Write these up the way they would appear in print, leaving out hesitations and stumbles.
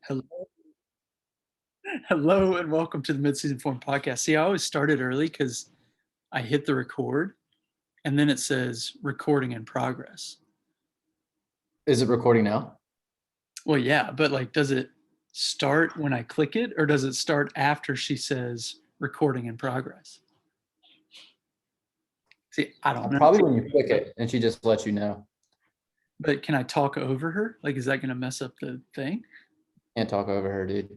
Hello, hello, and welcome to the Mid-Season Form Podcast. See, I always started early because I hit the record, and then it says recording in progress. Is it recording now? Well, yeah, but does it start when I click it, or does it start after she says recording in progress? See, I don't know. Probably when you click it and she just lets you know. But can I talk over her? Is that going to mess up the thing? Can't talk over her, dude.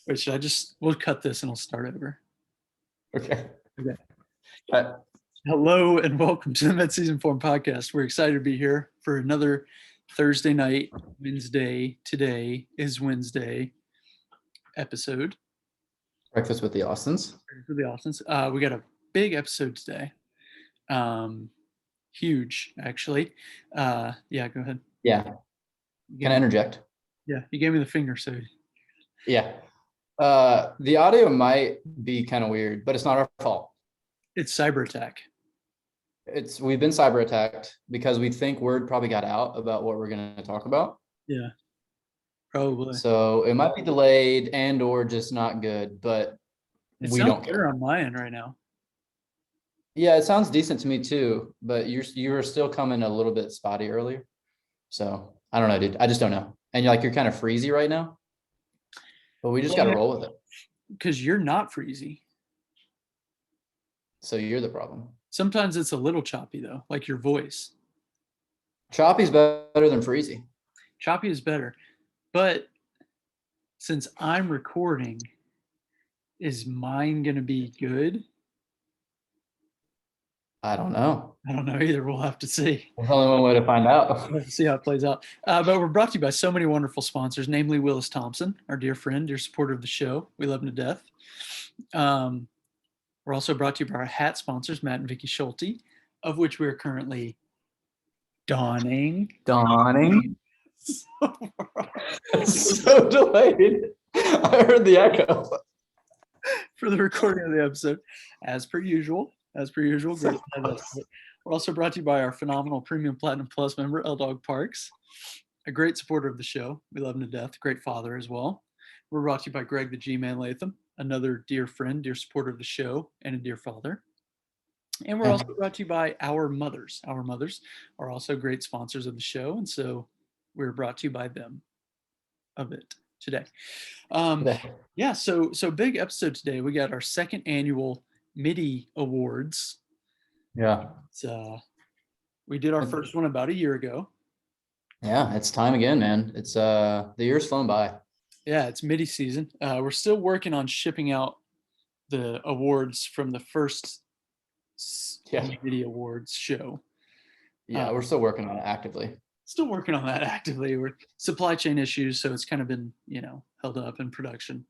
Or should I we'll cut this and we'll start over. Okay. Okay. Hello and welcome to the Mid-Season Form Podcast. We're excited to be here for another Thursday night, Wednesday. Today is Wednesday episode. Breakfast with the Austins. For the Austins. We got a big episode today. Huge, actually. Yeah, go ahead. Yeah. Can I interject? Yeah, you gave me the finger, so. Yeah. The audio might be kind of weird, but it's not our fault. It's cyber attack. We've been cyber attacked because we think word probably got out about what we're going to talk about. Yeah, probably. So it might be delayed and or just not good, but we don't care. On my end right now. Yeah, it sounds decent to me too, but you were still coming a little bit spotty earlier. So I don't know, dude. I just don't know. And you're kind of freezy right now. But we just got to roll with it. Because you're not freezy. So you're the problem. Sometimes it's a little choppy though, like your voice. Choppy's better than freezy. Choppy is better. But since I'm recording, is mine going to be good? I don't know. I don't know either. We'll have to see. There's only one way to find out. We'll have to see how it plays out. But we're brought to you by so many wonderful sponsors, namely Willis Thompson, our dear friend, dear supporter of the show. We love him to death. We're also brought to you by our hat sponsors, Matt and Vicky Schulte, of which we are currently donning. So delayed. I heard the echo. For the recording of the episode, as per usual. Great. We're also brought to you by our phenomenal Premium Platinum Plus member, L-Dog Parks, a great supporter of the show. We love him to death. Great father as well. We're brought to you by Greg the G-Man Latham, another dear friend, dear supporter of the show, and a dear father. And we're also brought to you by our mothers. Our mothers are also great sponsors of the show, and so we're brought to you by them of it today. Yeah, so big episode today. We got our second annual Middie Awards. Yeah. We did our first one about a year ago. Yeah, it's time again, man. It's the year's flown by. Yeah, it's Middie season. We're still working on shipping out the awards from the first Middie Awards show. Yeah, we're still working on it actively. We're supply chain issues, so it's kind of been, held up in production.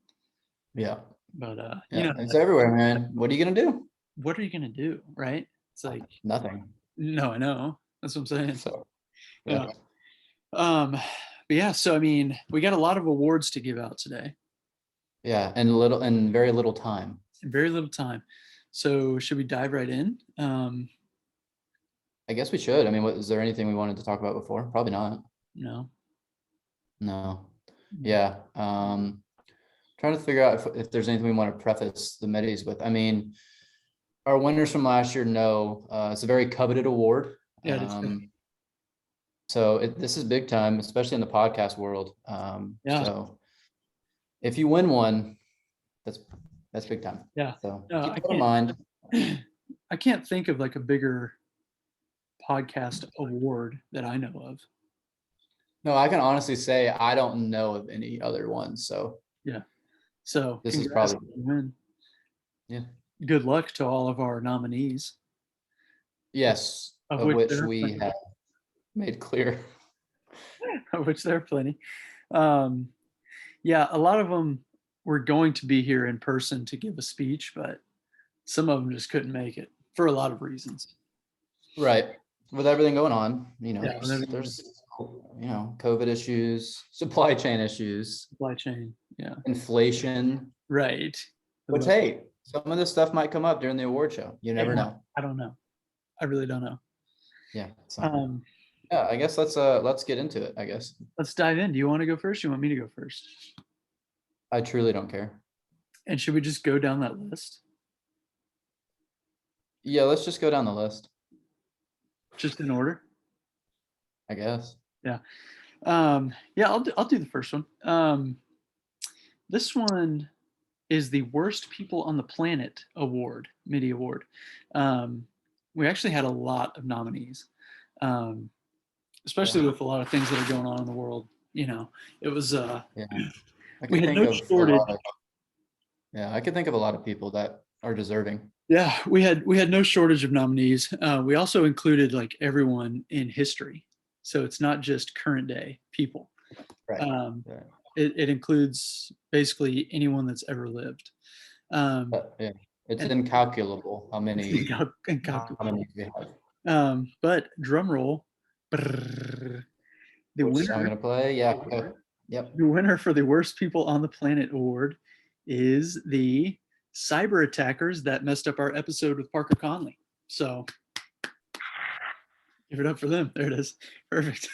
Yeah. But it's everywhere, man. What are you gonna do? What are you gonna do, right? It's like nothing. No, I know. That's what I'm saying. So yeah. But yeah, so I mean, we got a lot of awards to give out today. Yeah, and very little time. So should we dive right in? I guess we should. I mean, is there anything we wanted to talk about before? Probably not. No. Yeah. Trying to figure out if there's anything we want to preface the Middies with. I mean, our winners from last year know it's a very coveted award. Yeah, it's so this is big time, especially in the podcast world. So if you win one, that's big time. Yeah. So keep that in mind. I can't think of like a bigger podcast award that I know of. No, I can honestly say I don't know of any other ones. So yeah. So this is probably win. Yeah. Good luck to all of our nominees. Yes, of which we have made clear. Of which there are plenty. Yeah, a lot of them were going to be here in person to give a speech, but some of them just couldn't make it for a lot of reasons. Right. With everything going on, there's COVID issues, supply chain issues. Yeah. Inflation. Right. Which, hey, some of this stuff might come up during the award show. You never know. I don't know. I really don't know. Yeah. So, I guess let's get into it, I guess. Let's dive in. Do you want to go first? Do you want me to go first? I truly don't care. And should we just go down that list? Yeah, let's just go down the list, Just in order? I guess. Yeah. Yeah, I'll do the first one. This one is the Worst People on the Planet Award, Middie Award. We actually had a lot of nominees, especially with a lot of things that are going on in the world. You know, it was Yeah. I we could had think no of a shortage. lot of, yeah, I could think of a lot of people that are deserving. Yeah, we had no shortage of nominees. We also included like everyone in history, so it's not just current day people. Right. Um, Right. it includes basically anyone that's ever lived. But yeah, it's And incalculable how many incalculable. nominees we have. But drum roll, brrr, the Which I'm winner, gonna play. Yeah. Yep. the winner for the Worst People on the Planet award is the cyber attackers that messed up our episode with Parker Conley. So give it up for them. There it is. Perfect.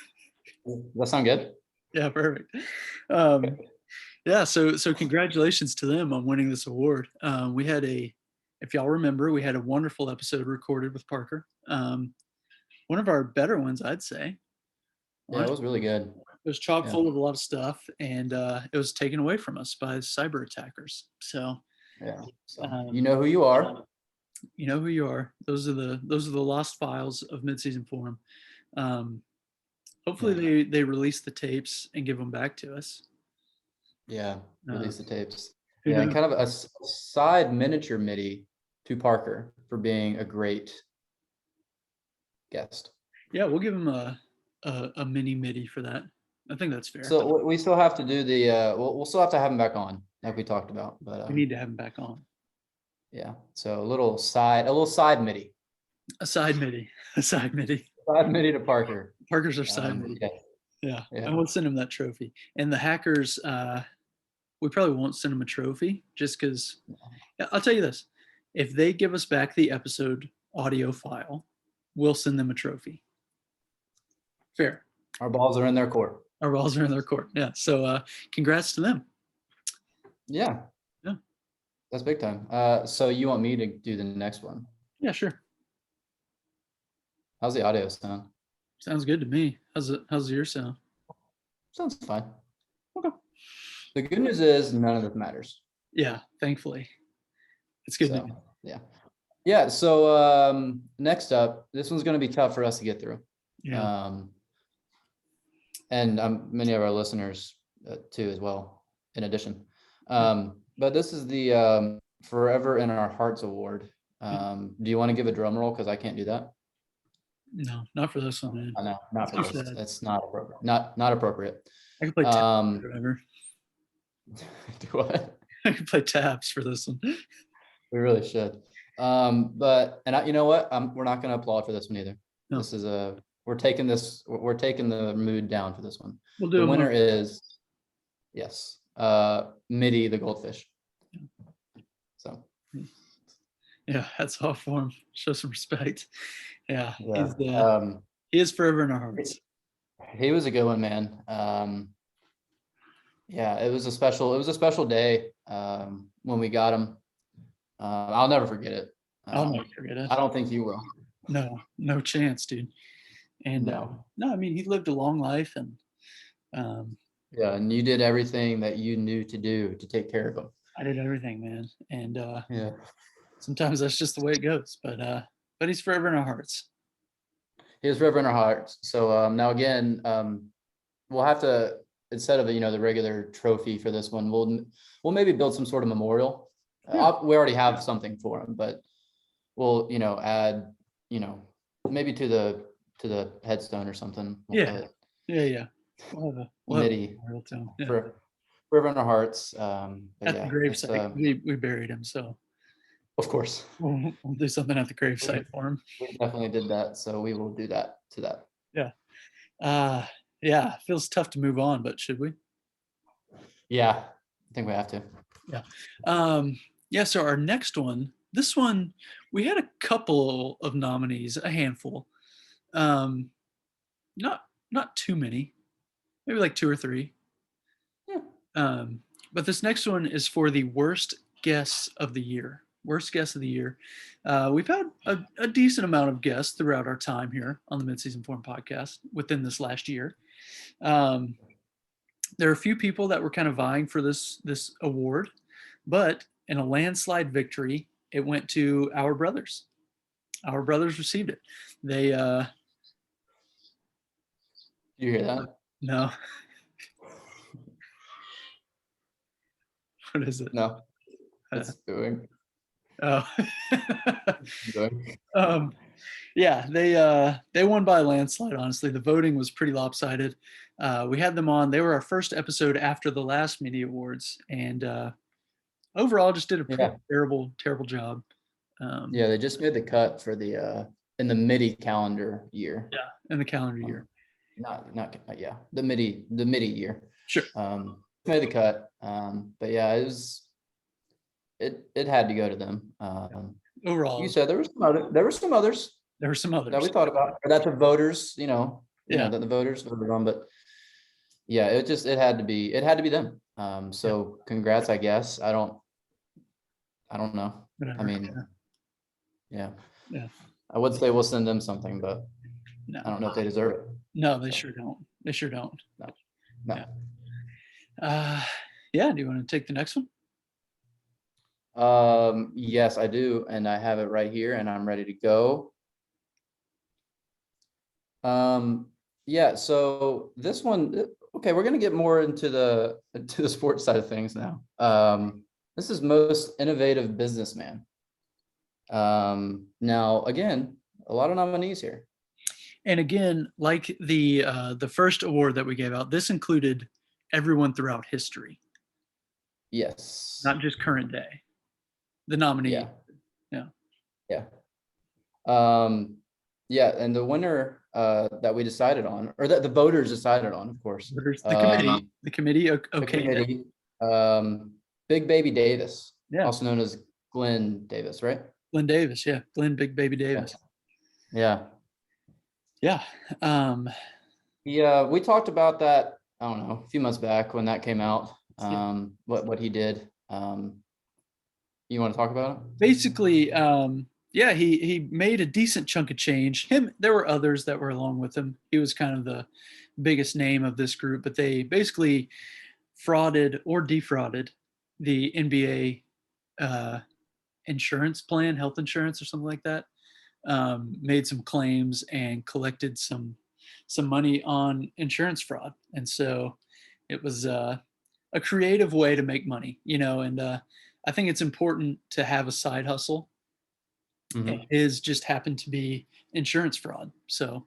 Does that sound good? Yeah, perfect. Um, yeah, so congratulations to them on winning this award. We had if y'all remember, we had a wonderful episode recorded with Parker. One of our better ones, I'd say. Yeah, it was really good. It was chock Yeah. full of a lot of stuff, and it was taken away from us by cyber attackers. So Yeah. So um, you know who you are. you know who you are. Those are the lost files of midseason forum. Hopefully they release the tapes and give them back to us. Yeah. Release the tapes. Who Yeah, and knows? kind of a side miniature MIDI to Parker for being a great guest. Yeah, we'll give him a mini MIDI for that. I think that's fair. So we still have to do the we'll still have to have him back on, like we talked about. But We need to have him back on. yeah, so a little side MIDI. A side MIDI. A side MIDI. Side MIDI to Parker. Parker's our side MIDI. Yeah. I won't send him that trophy. And the hackers, we probably won't send him a trophy just because. I'll tell you this: if they give us back the episode audio file, we'll send them a trophy. Fair. Our balls are in their court. Our balls are in their court. Yeah. So, congrats to them. Yeah. Yeah. That's big time. So you want me to do the next one? Yeah, sure. How's the audio sound? Sounds good to me. How's your sound? Sounds fine. Okay. The good news is none of this matters. Yeah, thankfully. It's good. So, yeah. Yeah. So next up, this one's going to be tough for us to get through. Yeah. And many of our listeners too, as well, in addition. But this is the Forever in Our Hearts Award. Do you want to give a drum roll? Because I can't do that. No, not for this one, man. I know, not for this. Sad. It's not appropriate. Not appropriate. I can play taps or whatever. Do what? I can play taps for this one. We really should. But you know what? We're not going to applaud for this one either. No. This is we're taking the mood down for this one. We'll do The it winner more. is, yes, Middie the goldfish. So Yeah, that's all for him. Show some respect. Yeah, yeah. he is forever in our hearts. He was a good one, man. Yeah, it was a special day when we got him. I'll never forget it. I'll never forget it. I don't think you will. No chance, dude. And No. I mean, he lived a long life, and yeah, and you did everything that you knew to do to take care of him. I did everything, man. And yeah, sometimes that's just the way it goes. But he's forever in our hearts. He is forever in our hearts. So now again, we'll have to, instead of the regular trophy for this one, we'll maybe build some sort of memorial. Yeah. We already have something for him, but we'll add maybe to the headstone or something. Yeah. We'll have Middie yeah. forever in our hearts. At the gravesite, we buried him, so of course we'll do something at the gravesite for him. We definitely did that, so we will do that to that. Yeah. Yeah, feels tough to move on, but should we? Yeah, I think we have to. Yeah. So our next one, this one, we had a couple of nominees, a handful. Not too many, maybe like 2 or 3. Yeah. But this next one is for the worst guests of the year. Worst guest of the year. We've had a decent amount of guests throughout our time here on the Midseason Form podcast within this last year. There are a few people that were kind of vying for this award, but in a landslide victory, it went to our brothers. Our brothers received it. They You hear that? no. What is it? No, it's doing. Oh. Doing. Yeah, they won by a landslide. Honestly, the voting was pretty lopsided. We had them on. They were our first episode after the last Middie Awards, and overall, just did a pretty terrible job. Yeah, they just made the cut for the in the Middie calendar year. Yeah, in the calendar year. Not the Middie year. Sure. Made the cut. But yeah, it had to go to them. Overall, you said there were some others that we thought about, or that the voters, that the voters voted on, but yeah, it had to be them. So congrats, I guess. I don't know. Whatever. I mean, yeah. I would Yeah. say we'll send them something, but No. I don't know if they deserve it. No, they sure don't. They sure don't. No. Yeah. Do you want to take the next one? Yes, I do, and I have it right here, and I'm ready to go. Yeah, so this one, okay, we're gonna get more into the sports side of things now. This is most innovative businessman. Now again, a lot of nominees here. And again, like the first award that we gave out, this included everyone throughout history. Yes. Not just current day. The nominee. Yeah. Yeah. Yeah, and the winner that we decided on, or that the voters decided on, of course. The committee. Okay. The committee, Big Baby Davis, Yeah. also known as Glenn Davis, right? Glenn Davis, yeah. Glenn Big Baby Davis. Yeah. Yeah. Yeah, we talked about that, I don't know, a few months back when that came out. What he did. You want to talk about it? Basically, yeah, he made a decent chunk of change. There were others that were along with him. He was kind of the biggest name of this group, but they basically frauded or defrauded the NBA insurance plan, health insurance or something like that. Made some claims and collected some money on insurance fraud. And so it was a creative way to make money, and I think it's important to have a side hustle. Mhm. His just happened to be insurance fraud. So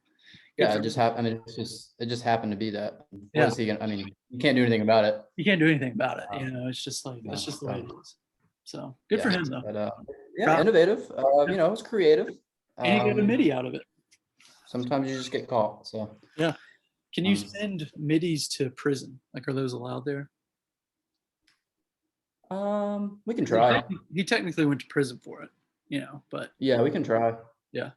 yeah, it just happened. I mean, it just happened to be that. What is he gonna? I mean, you can't do anything about it. You can't do anything about it. It's just like it's just the way it is. So good for him though. But, yeah, innovative. It's creative. And he got a Middie out of it. Sometimes you just get caught. So yeah. Can you send middies to prison? Like, are those allowed there? We can try. He technically went to prison for it, but yeah, we can try. Yeah,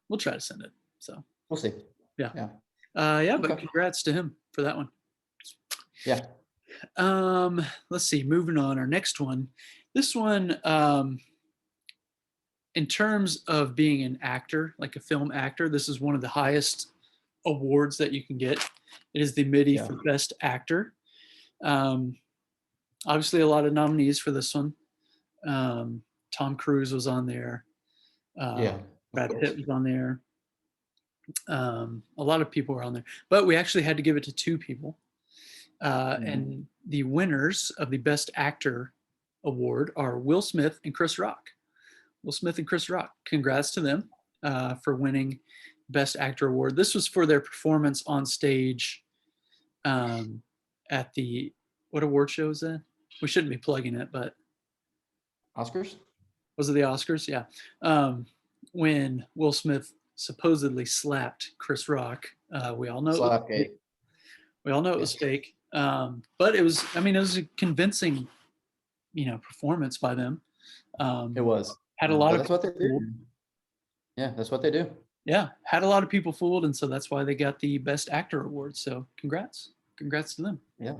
we'll try to send it. So we'll see. Yeah. But congrats to him for that one. Yeah. Let's see. Moving on. Our next one. This one, in terms of being an actor, like a film actor, this is one of the highest awards that you can get. It is the Middie for Best Actor. Obviously, a lot of nominees for this one. Tom Cruise was on there. Brad Pitt was on there. A lot of people were on there, but we actually had to give it to two people. And the winners of the Best Actor award are Will Smith and Chris Rock. Will Smith and Chris Rock. Congrats to them for winning Best Actor award. This was for their performance on stage at the, what award show is that? We shouldn't be plugging it, but Oscars? Was it the Oscars? Yeah. When Will Smith supposedly slapped Chris Rock, we all know it was fake. But it was a convincing, performance by them. It was. Had a lot of that's what they do. Yeah, that's what they do. Yeah, had a lot of people fooled, and so that's why they got the Best Actor award. So congrats to them. Yeah,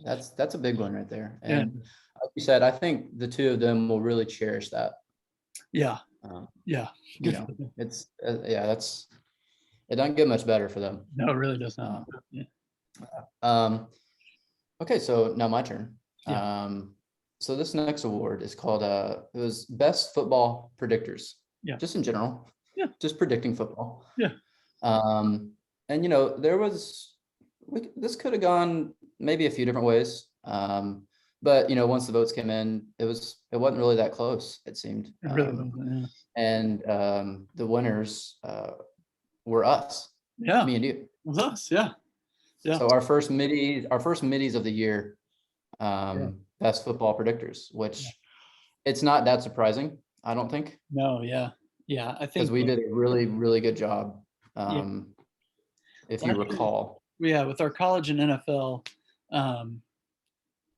That's a big one right there. Yeah. And like you said, I think the two of them will really cherish that. Yeah. Um, Yeah. you know, it's it doesn't get much better for them. No, it really does not. Yeah. Okay, so now my turn. Yeah. So this next award is called it was Best Football Predictors. Yeah. Just in general. Yeah. Just predicting football. Yeah. And this could have gone maybe a few different ways. But once the votes came in, it wasn't really that close, it seemed. It really wasn't. And the winners were us. Yeah. Me and you. It was us. Yeah. Yeah. So our first middies of the year, best football predictors, which it's not that surprising, I don't think. No, yeah. Yeah. I think because we did a really, really good job. If you recall. Yeah, with our college and NFL,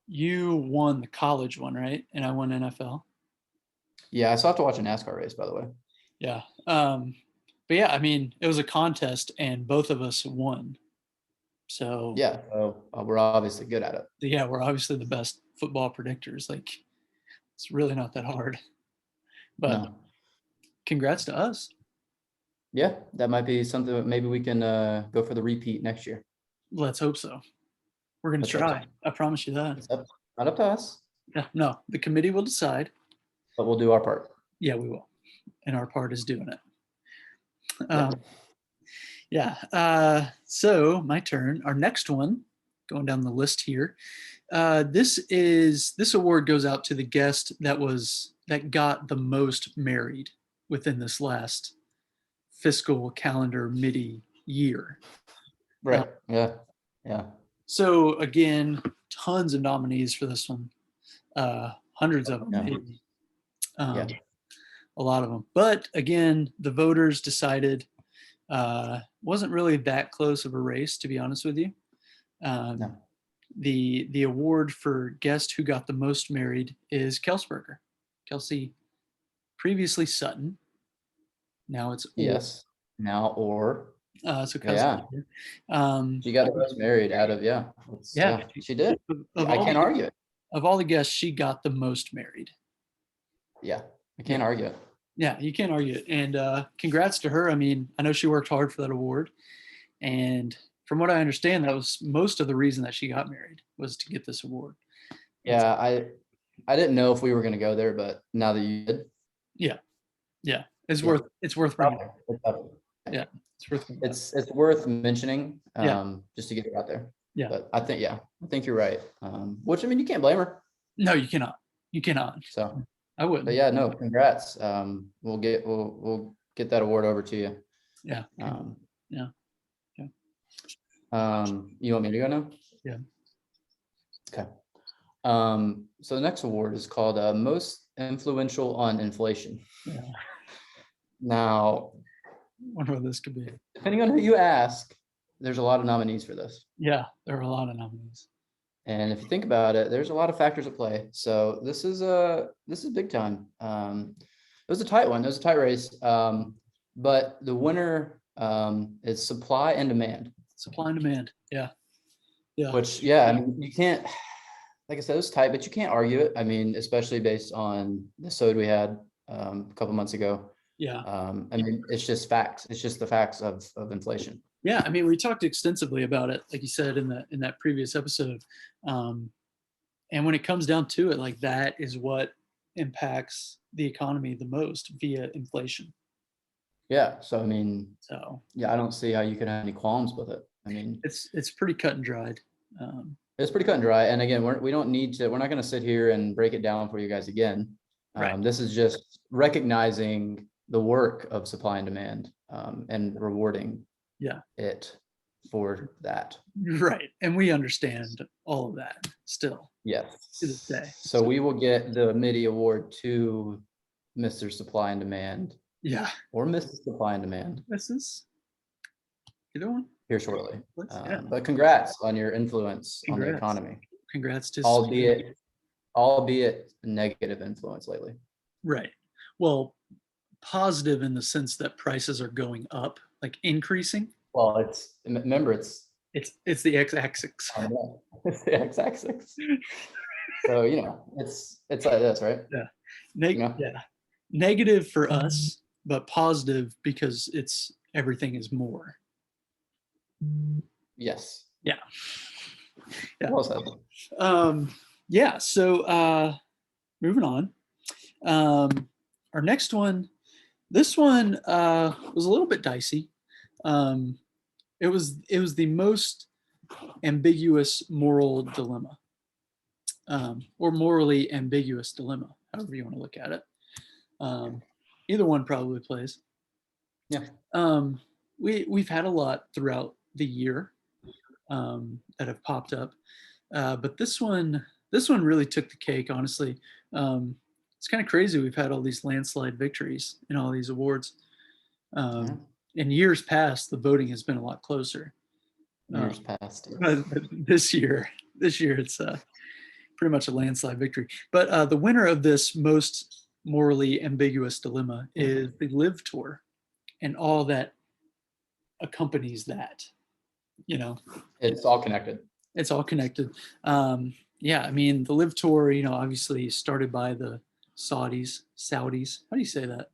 you won the college one, right? And I won NFL. Yeah, I still have to watch a NASCAR race, by the way. Yeah. But yeah, I mean, it was a contest and both of us won. So yeah, we're obviously good at it. Yeah, we're obviously the best football predictors. Like, it's really not that hard. But congrats to us. Yeah, that might be something that maybe we can go for the repeat next year. Let's hope so. We're going to try. I promise you that. It's not up to us. Yeah, no, the committee will decide. But we'll do our part. Yeah, we will. And our part is doing it. So my turn. Our next one, going down the list here. This award goes out to the guest that got the most married within this last fiscal calendar Middie year. Right. Yeah. So again, tons of nominees for this one. Hundreds of them. Maybe. A lot of them. But again, the voters decided wasn't really that close of a race, to be honest with you. The award for guest who got the most married is Kelsberger. Kelsey, previously Sutton. Now it's yes. Now or so Kelsey. She got the most married out of she did. I can't argue it. Of all the guests, she got the most married. Yeah, I can't argue it. Yeah, you can't argue it. And congrats to her. I mean, I know she worked hard for that award. And from what I understand, that was most of the reason that she got married was to get this award. Yeah, I didn't know if we were going to go there, but now that you did. Yeah. It's worth bringing up. Yeah, it's worth bringing it's worth mentioning just to get it out there. Yeah. But I think you're right. Which, I mean, you can't blame her. No, you cannot. So I wouldn't. But yeah, no, congrats. We'll get that award over to you. Yeah. You want me to go now? Yeah. Okay. So the next award is called Most Influential on Inflation. Yeah. Now, I wonder what this could be. Depending on who you ask, there's a lot of nominees for this. Yeah, there are a lot of nominees. And if you think about it, there's a lot of factors at play. So this is big time. It was a tight one. It was a tight race. But the winner is supply and demand. Supply and demand. Yeah. Which, I mean, you can't, like I said, it was tight, but you can't argue it. I mean, especially based on the episode we had a couple months ago. Yeah. I mean, it's just facts. It's just the facts of inflation. Yeah, I mean, we talked extensively about it, like you said in that previous episode. And when it comes down to it, like that is what impacts the economy the most via inflation. Yeah. So I mean, I don't see how you can have any qualms with it. I mean, it's pretty cut and dried. It's pretty cut and dry. And again, we're not going to sit here and break it down for you guys again. Right. This is just recognizing the work of supply and demand and rewarding it for that. Right. And we understand all of that still. Yes. To this day. So we will get the Middie Award to Mr. Supply and Demand. Yeah. Or Mrs. Supply and Demand. Mrs. Either one. Here shortly. But congrats on your influence on the economy. Congrats to albeit negative influence lately. Right. Well, positive in the sense that prices are going up, like increasing. Well, remember it's It's the x-axis. I know. It's the x-axis. So, it's like this, right? Yeah. Yeah. Yeah. Negative for us, but positive because it's everything is more. Yes. Yeah. Yeah. Well said. Yeah. So moving on. Our next one, this one was a little bit dicey. It was the most ambiguous moral dilemma, or morally ambiguous dilemma, however you want to look at it. Either one probably plays. Yeah. We've had a lot throughout the year that have popped up, but this one really took the cake. Honestly, it's kind of crazy. We've had all these landslide victories in all these awards. Yeah. In years past, the voting has been a lot closer. Years past. But this year it's pretty much a landslide victory. But the winner of this most morally ambiguous dilemma is the Live Tour and all that accompanies that. It's all connected. It's all connected. Yeah, I mean, the Live Tour, obviously started by the Saudis. How do you say that?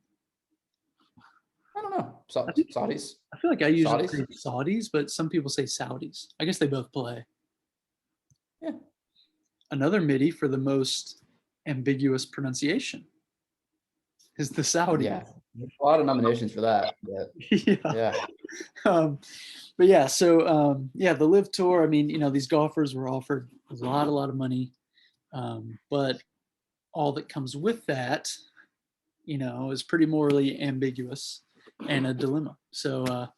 I don't know. Saudis. I feel like I usually Saudis? say Saudis, but some people say Saudis. I guess they both play. Yeah. Another MIDI for the most ambiguous pronunciation is the Saudis. Yeah. A lot of nominations for that. But yeah. But yeah, so the Live Tour. I mean, these golfers were offered a lot of money, but all that comes with that, is pretty morally ambiguous and a dilemma. So,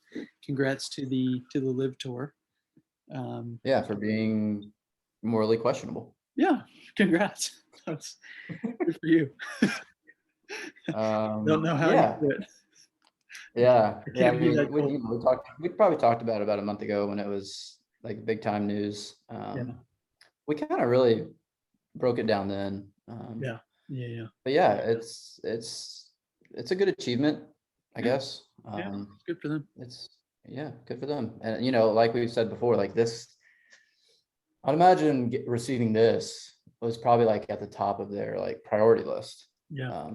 congrats to the Live Tour. Yeah, for being morally questionable. Yeah, congrats. That's good for you. Don't know how Yeah. you do it. Yeah. Yeah. Can't be that cool. We probably talked about it about a month ago when it was like big time news. We kind of really broke it down then. Yeah. But yeah, it's a good achievement, I guess. Yeah, good for them. It's good for them. And like we've said before, like this, I'd imagine receiving this was probably like at the top of their like priority list. Yeah.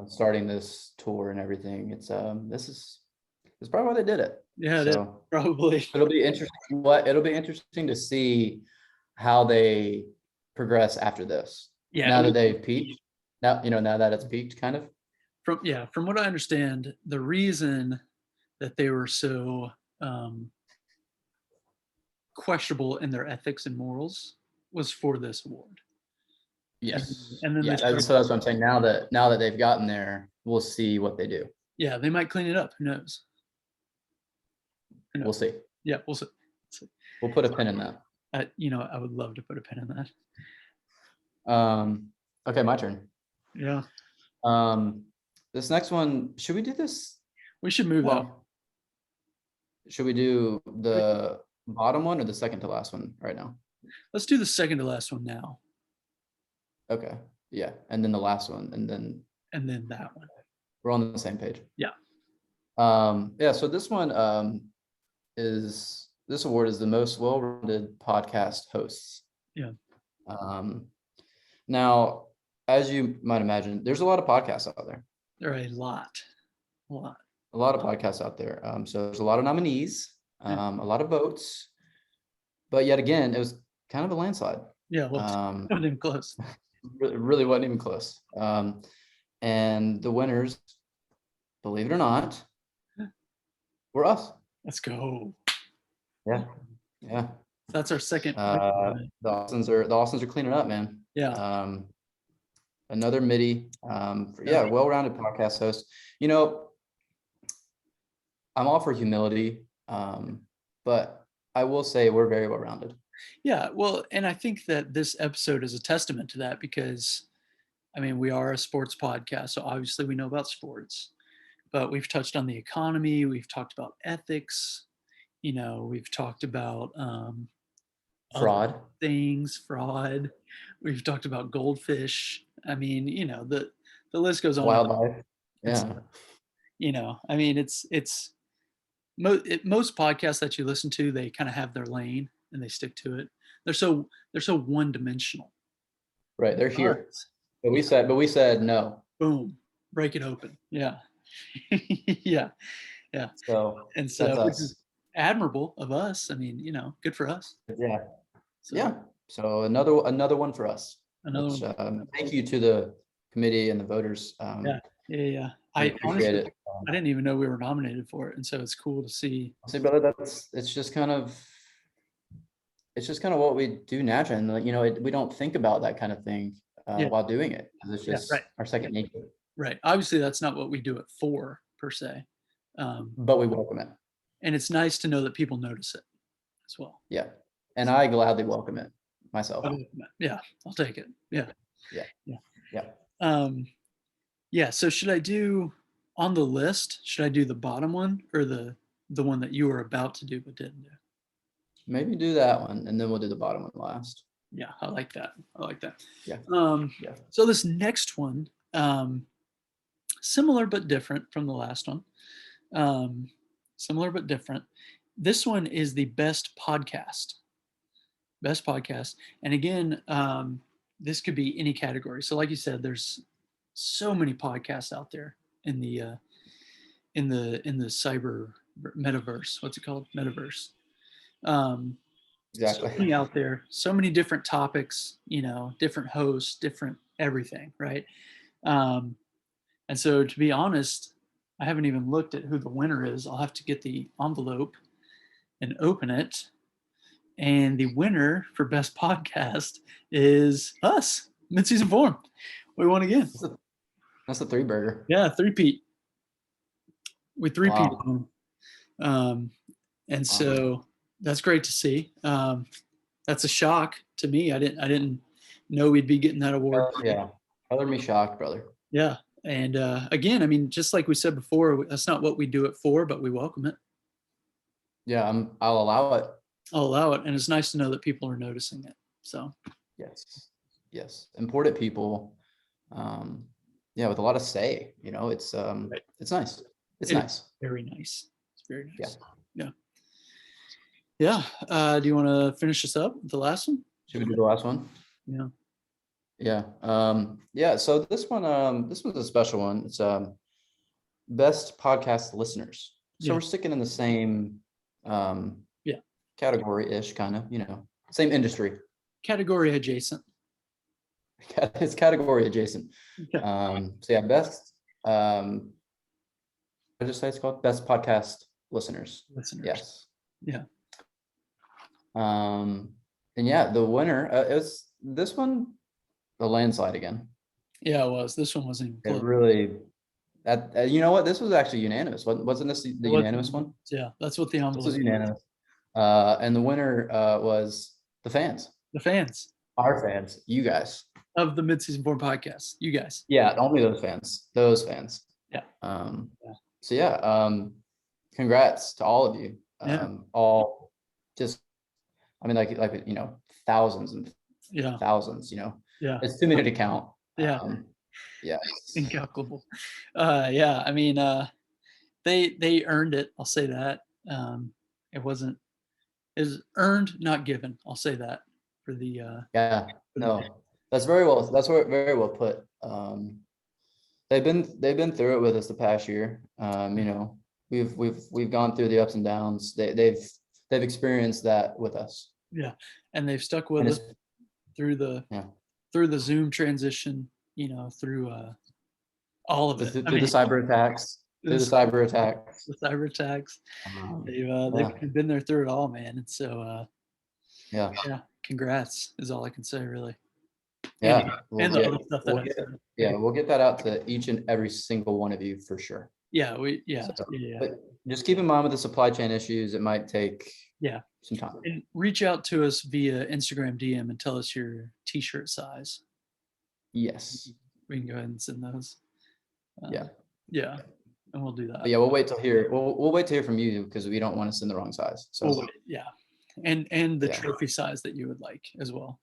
Starting this tour and everything. It's this is probably why they did it. Yeah, so probably. It'll be interesting to see how they progress after this. Yeah. Now that they've peaked. Now that it's peaked, kind of. From what I understand, the reason that they were so questionable in their ethics and morals was for this award. Yes. And then that's what I'm saying. Now that they've gotten there, we'll see what they do. Yeah, they might clean it up. Who knows? We'll see. Yeah, we'll see. We'll put a pin in that. I would love to put a pin in that. Okay, my turn. Yeah. This next one, should we do this? We should move that. Should we do the bottom one or the second to last one right now? Let's do the second to last one now. Okay. Yeah. And then the last one, and then that one. We're on the same page. Yeah. So this one this award is the most well-rounded podcast hosts. Yeah. Now, as you might imagine, there's a lot of podcasts out there. There are a lot of podcasts out there. So there's a lot of nominees, a lot of votes, but yet again, it was kind of a landslide. Yeah. Well, not even close. Really wasn't even close. And the winners, believe it or not, were us. Let's go. Yeah. That's our second. The Austins are cleaning up, man. Yeah. Another MIDI. Well-rounded podcast host. I'm all for humility, but I will say we're very well-rounded. Yeah, well, and I think that this episode is a testament to that because, we are a sports podcast, so obviously we know about sports, but we've touched on the economy, we've talked about ethics, we've talked about fraud. We've talked about goldfish. The list goes on. Wildlife. Yeah. It's most podcasts that you listen to, they kind of have their lane and they stick to it. They're so one dimensional. Right. They're here. But we said no. Boom, break it open. Yeah. Yeah. Yeah. So And that's so, which us. is admirable of us. I mean, good for us. Yeah. So Yeah. So another one for us. another Which, one. thank you to the committee and the voters. Yeah. We I appreciate honestly, it. I didn't even know we were nominated for it, and so it's cool to see. See, brother, it's just kind of what we do naturally. And we don't think about that kind of thing Yeah. while doing it. 'Cause it's Yeah, just right. our second nature. Right. Obviously, that's not what we do it for, per se. But we welcome it. And it's nice to know that people notice it as well. Yeah. And I gladly welcome it myself. Yeah, I'll take it. Yeah. Yeah. Yeah. Yeah. So should I do on the list? Should I do the bottom one or the one that you were about to do but didn't do? Maybe do that one, and then we'll do the bottom one last. Yeah, I like that. Yeah. Yeah. So this next one, similar but different from the last one. Similar but different. This one is the best podcast. Best podcast. And again, this could be any category. So like you said, there's so many podcasts out there in the cyber metaverse. What's it called? Metaverse. Exactly. So many out there, so many different topics, different hosts, different everything, right? And so to be honest, I haven't even looked at who the winner is. I'll have to get the envelope and open it. And the winner for best podcast is us, Mid-Season Form. We won again. That's a 3-burger. Yeah, three-peat. We three-peat. Wow. And so that's great to see. That's a shock to me. I didn't know we'd be getting that award. Yeah, color me shocked, brother. Yeah, and again, I mean, just like we said before, that's not what we do it for, but we welcome it. Yeah, I'll allow it. I'll allow it, and it's nice to know that people are noticing it. So yes, important people. Yeah, with a lot of say. It's right. It's nice. It's nice. Very nice. It's very nice. Yeah. Do you want to finish this up with the last one? Should we do the last one? Yeah. Yeah. So this one's a special one. It's best podcast listeners. So we're sticking in the same category-ish, kind of, same industry. Category adjacent. It's category adjacent. Okay. So yeah, best what did I say it's called? Best podcast listeners. Yes. Yeah. And yeah, the winner it was this one, a landslide again. Yeah, it was. This one wasn't even It really you know what? This was actually unanimous. Wasn't this the unanimous one? Yeah, that's what the envelope was unanimous. And the winner was the fans. The fans. Our fans, you guys. Of the Mid-Season Form podcast. You guys. Yeah, only those fans. Yeah. So yeah, congrats to all of you. All just, I mean, like thousands and thousands, Yeah. It's too many to count. Yeah. Yeah. Incalculable. Yeah, I mean, they earned it. I'll say that. It was earned, not given. I'll say that for the that's very well put. They've been through it with us the past year. We've gone through the ups and downs. They've experienced that with us. Yeah, and they've stuck with us through the Zoom transition. Through all of it. Through the cyber attacks. The cyber attacks. They've been there through it all, man. And so yeah, congrats is all I can say, really. Yeah, and the other stuff that we'll get that out to each and every single one of you for sure. But just keep in mind with the supply chain issues, it might take some time. And reach out to us via Instagram DM and tell us your t-shirt size. Yes, we can go ahead and send those. And we'll do that. But yeah, we'll wait to hear from you because we don't want to send the wrong size. So and the trophy size that you would like as well.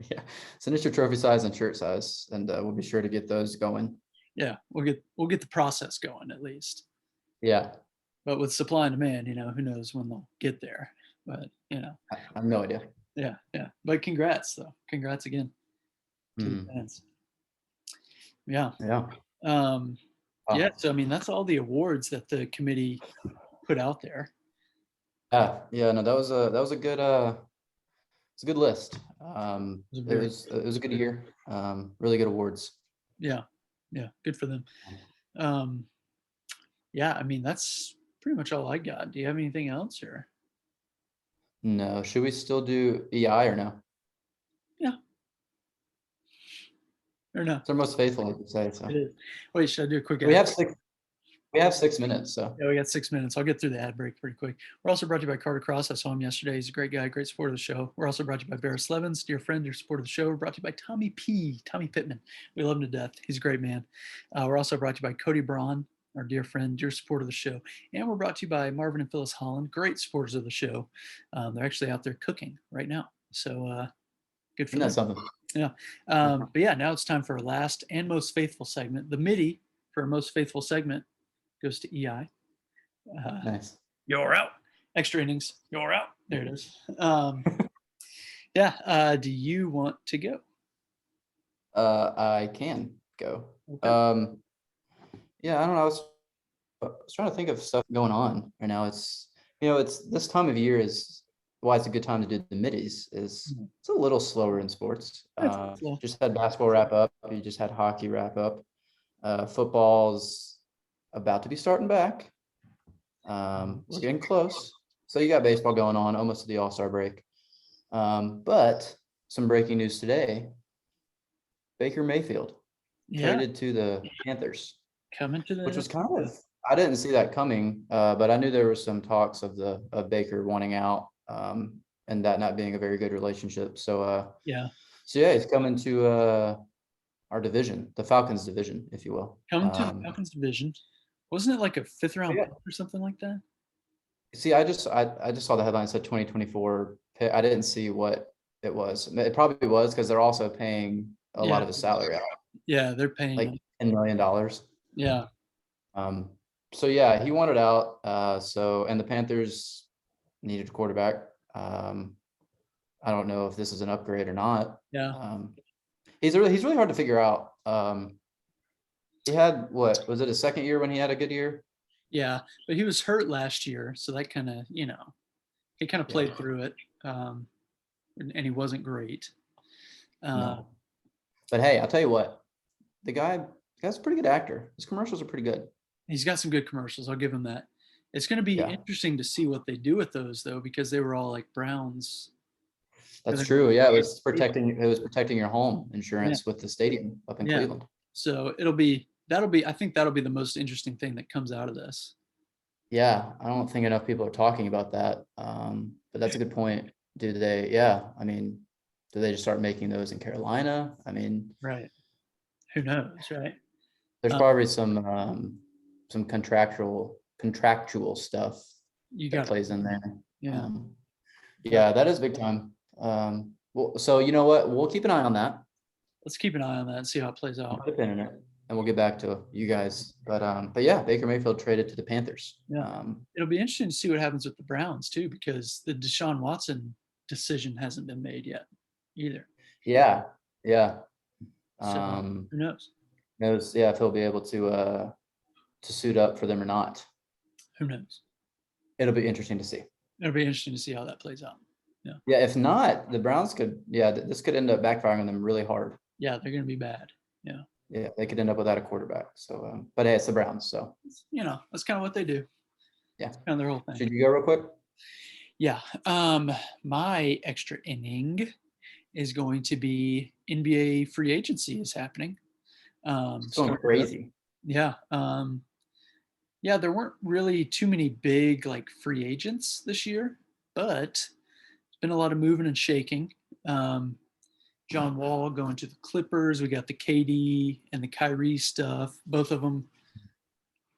Yeah, send us your trophy size and shirt size, and we'll be sure to get those going. Yeah, we'll get the process going at least. Yeah, but with supply and demand, who knows when they'll get there. But I have no idea. yeah. But congrats though. Congrats again to the Mhm. fans. Yeah. Yeah. Um, yeah. Wow. So I mean, that's all the awards that the committee put out there. Yeah. No, that was a good it's a good list. It was a It very was a good year. Really good awards. yeah, good for them. Um, yeah, I mean that's pretty much all I got. Do you have anything else or? No, should we still do EI or no? Yeah, or no? It's our most faithful, I would say. It So is. Wait, should I do a quick we ad? have 6 minutes. So Yeah, we got 6 minutes. I'll get through the ad break pretty quick. We're also brought to you by Carter Cross. I saw him yesterday. He's a great guy, great supporter of the show. We're also brought to you by Barris Levins, dear friend, dear supporter of the show. We're brought to you by Tommy Pittman. We love him to death. He's a great man. We're also brought to you by Cody Braun, our dear friend, dear supporter of the show. And we're brought to you by Marvin and Phyllis Holland, great supporters of the show. They're actually out there cooking right now. So good for isn't that them. something? Yeah. But yeah, now it's time for our last and most faithful segment. The Middie for our most faithful segment goes to EI. Nice. You're out. Extra innings. You're out. There it is. Yeah. Do you want to go? I can go. Okay. Yeah, I don't know. I was trying to think of stuff going on right now. It's this time of year is why it's a good time to do the middies. It's a little slower in sports. That's slow. Just had basketball wrap up. You just had hockey wrap up. Football's about to be starting back. We're getting close. So you got baseball going on, almost to the All-Star break. But some breaking news today. Baker Mayfield Yeah. traded to the Panthers, Coming to the which was kind of, I didn't see that coming, but I knew there was some talks of Baker wanting out, and that not being a very good relationship. So yeah. yeah, he's coming to our division, the Falcons division, if you will. Coming to the Falcons division. Wasn't it like a fifth round Yeah. pick or something like that? See, I just saw the headline said 2024. I didn't see what it was. It probably was because they're also paying a lot of his salary out, Yeah, they're paying like him. $10 million. Yeah. So yeah, he wanted out. And the Panthers needed a quarterback. I don't know if this is an upgrade or not. Yeah. He's really hard to figure out. He had, what was it, his second year when he had a good year? Yeah. But he was hurt last year. So that kind of, he kind of played through it. And he wasn't great. No. But hey, I'll tell you what, the guy's a pretty good actor. His commercials are pretty good. He's got some good commercials. I'll give him that. It's going to be Yeah. interesting to see what they do with those, though, because they were all like Browns. That's true. Yeah, it was protecting your home insurance with the stadium up in Cleveland. So I think that'll be the most interesting thing that comes out of this. Yeah, I don't think enough people are talking about that. But that's a good point. Do they just start making those in Carolina? I mean, right. Who knows, right? There's probably some contractual stuff that plays in there. Yeah. Yeah, that is big time. Well, so you know what? We'll keep an eye on that. Let's keep an eye on that and see how it plays out. Put a pin in it, and we'll get back to you guys. But yeah, Baker Mayfield traded to the Panthers. Yeah. It'll be interesting to see what happens with the Browns too, because the Deshaun Watson decision hasn't been made yet either. Yeah. So who knows? Yeah, if he'll be able to suit up for them or not. Who knows? It'll be interesting to see. It'll be interesting to see how that plays out. Yeah. Yeah. If not, the Browns this could end up backfiring on them really hard. Yeah, they're going to be bad. Yeah. Yeah, they could end up without a quarterback. So, but hey, it's the Browns. So, that's kind of what they do. Yeah. It's kind of their whole thing. Should you go real quick? Yeah. My extra inning is going to be NBA free agency is happening. It's going crazy. Yeah. Yeah, there weren't really too many big like free agents this year, but it's been a lot of moving and shaking. John Wall going to the Clippers. We got the KD and the Kyrie stuff. I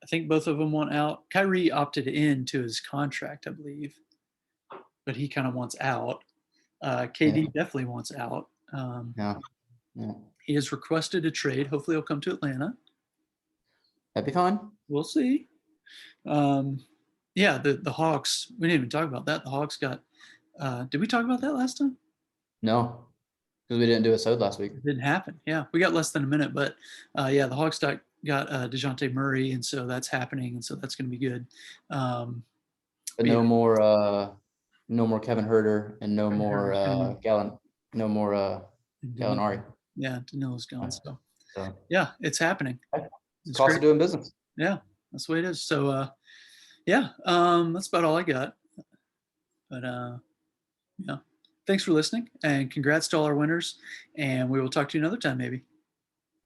think both of them want out. Kyrie opted into his contract, I believe, but he kind of wants out. KD definitely wants out. Yeah. He has requested a trade. Hopefully he'll come to Atlanta. That'd be fun. We'll see. yeah, the Hawks. We didn't even talk about that. The Hawks got. Did we talk about that last time? No, because we didn't do a sode last week. It didn't happen. Yeah, we got less than a minute, but yeah, the Hawks got DeJounte Murray, and so that's happening, and so that's going to be good. But yeah, no more Kevin Herter and no more Gallinari. Yeah, Danilo's gone. Yeah. So So yeah, it's happening. It's cost great. of doing business. Yeah, that's the way it is. So yeah, that's about all I got. But yeah, thanks for listening, and congrats to all our winners. And we will talk to you another time, maybe.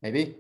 Maybe.